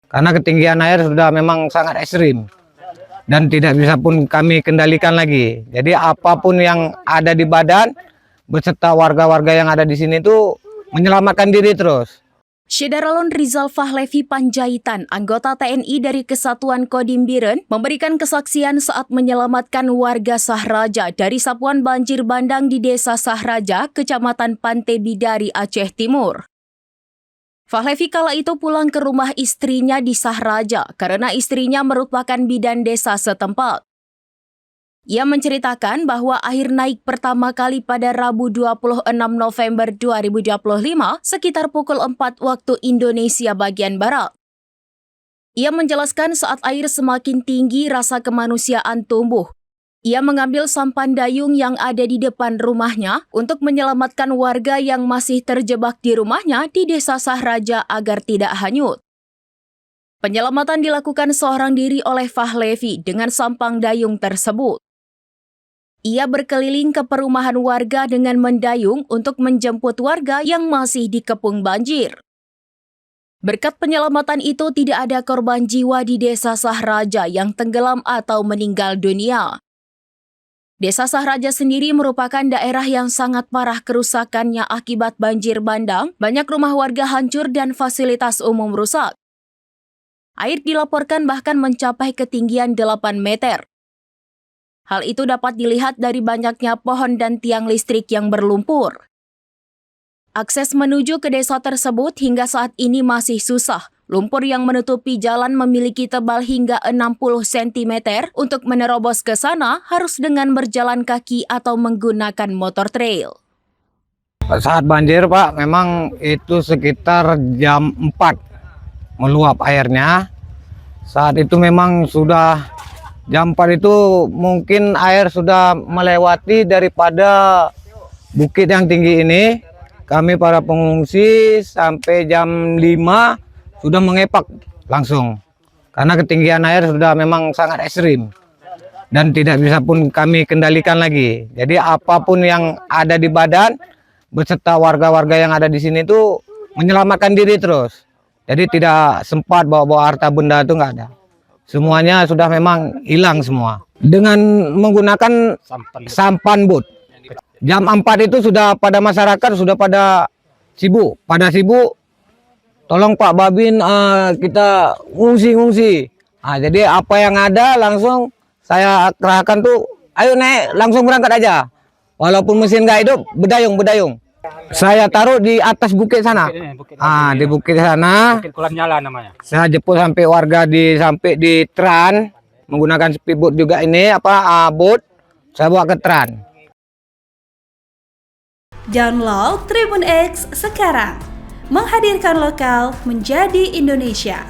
karena ketinggian air sudah memang sangat ekstrim dan tidak bisa pun kami kendalikan lagi. Jadi apapun yang ada di badan beserta warga-warga yang ada di sini itu menyelamatkan diri terus. Syederalon Rizal Fahlevi Panjaitan, anggota TNI dari Kesatuan Kodim Biren, memberikan kesaksian saat menyelamatkan warga Sahraja dari sapuan banjir bandang di Desa Sahraja, Kecamatan Pantai Bidari, Aceh Timur. Fahlevi kala itu pulang ke rumah istrinya di Sahraja karena istrinya merupakan bidan desa setempat. Ia menceritakan bahwa air naik pertama kali pada Rabu 26 November 2025 sekitar pukul 4 waktu Indonesia bagian Barat. Ia menjelaskan saat air semakin tinggi rasa kemanusiaan tumbuh. Ia mengambil sampan dayung yang ada di depan rumahnya untuk menyelamatkan warga yang masih terjebak di rumahnya di Desa Sahraja agar tidak hanyut. Penyelamatan dilakukan seorang diri oleh Fahlevi dengan sampang dayung tersebut. Ia berkeliling ke perumahan warga dengan mendayung untuk menjemput warga yang masih dikepung banjir. Berkat penyelamatan itu tidak ada korban jiwa di Desa Sahraja yang tenggelam atau meninggal dunia. Desa Sahraja sendiri merupakan daerah yang sangat parah kerusakannya akibat banjir bandang, banyak rumah warga hancur dan fasilitas umum rusak. Air dilaporkan bahkan mencapai ketinggian 8 meter. Hal itu dapat dilihat dari banyaknya pohon dan tiang listrik yang berlumpur. Akses menuju ke desa tersebut hingga saat ini masih susah. Lumpur yang menutupi jalan memiliki tebal hingga 60 cm. Untuk menerobos ke sana harus dengan berjalan kaki atau menggunakan motor trail. Saat banjir Pak, memang itu sekitar jam 4 meluap airnya. Saat itu memang sudah jam 4 itu mungkin air sudah melewati daripada bukit yang tinggi ini. Kami para pengungsi sampai jam 5 sudah mengepak langsung. Karena ketinggian air sudah memang sangat ekstrim. Dan tidak bisa pun kami kendalikan lagi. Jadi apapun yang ada di badan beserta warga-warga yang ada di sini itu menyelamatkan diri terus. Jadi tidak sempat bawa-bawa harta benda itu nggak ada. Semuanya sudah memang hilang semua. Dengan menggunakan sampan bot. Jam 4 itu sudah pada masyarakat sudah pada sibuk. Tolong Pak Babin kita ngungsi. Jadi apa yang ada langsung saya kerahkan tuh, ayo naik langsung berangkat aja. Walaupun mesin nggak hidup, bedayung. Saya taruh di atas bukit sana. Di bukit sana. Bukit Kolam Nyala namanya. Saya jemput sampai warga sampai di Tran menggunakan speedboat juga ini boat. Saya bawa ke Tran. Download Tribun X sekarang. Menghadirkan lokal menjadi Indonesia.